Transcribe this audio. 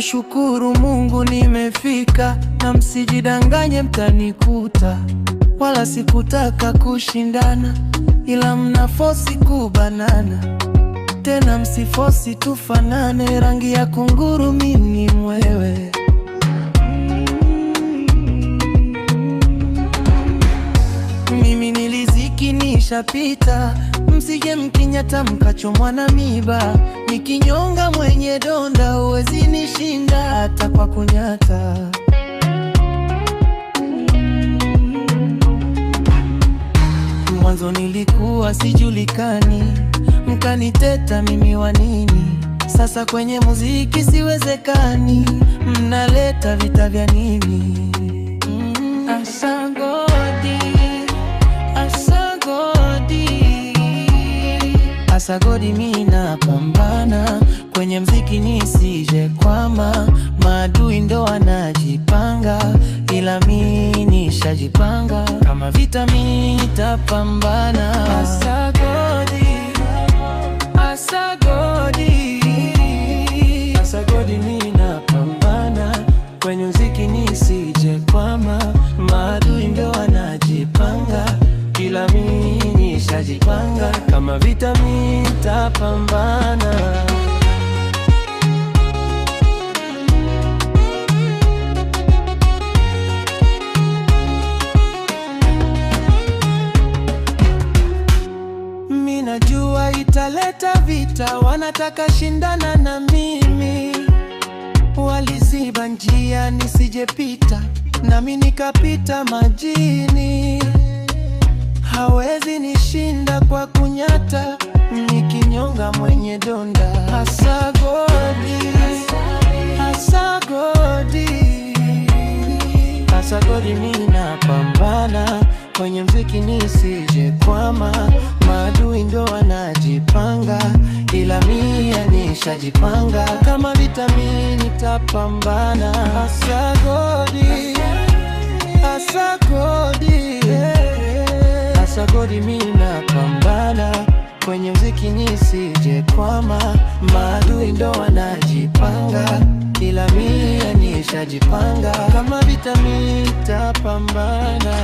nashukuru Mungu nimefika, na msijidanganye mtanikuta, wala sikutaka kushindana, ila mnafosi kubanana. Tena msifosi tufanane, rangi ya kunguru mimi mwewe. Mimi niliziki nishapita, msije mkinyata mkachomwa na miba. Nikinyonga mwenye donda, huwezi nishinda hata kwa kunyata. Mwanzo nilikuwa sijulikani, mkaniteta mimi wa nini? Sasa kwenye muziki siwezekani, mnaleta vita vya nini? Asagodi, asagodi, asagodi, mimi napambana kwenye mziki nisije kwama. Maadui ndo wanajipanga, ila mimi nishajipanga. Kama vita mimi nitapambana. Asagodi, asagodi, asagodi, mimi napambana kwenye mziki nisije kwama. Maadui ndo wanajipanga, ila mimi nishajipanga. Kama vita mimi nitapambana. Najua italeta vita, wanataka shindana na mimi. Waliziba njia nisijepita, nami nikapita majini. Hawezi nishinda kwa kunyata, nikinyonga mwenye donda. Asagodi, asagodi, asagodi, mimi napambana kwenye mziki nisije kwama. Maadui ndo wanajipanga, ila mimi nishajipanga. Kama vita mimi nitapambana. Asagodi, asagodi, asagodi, mimi napambana kwenye mziki nisije kwama. Maadui ndo wanajipanga, ila mimi nishajipanga. Kama vita mimi nitapambana.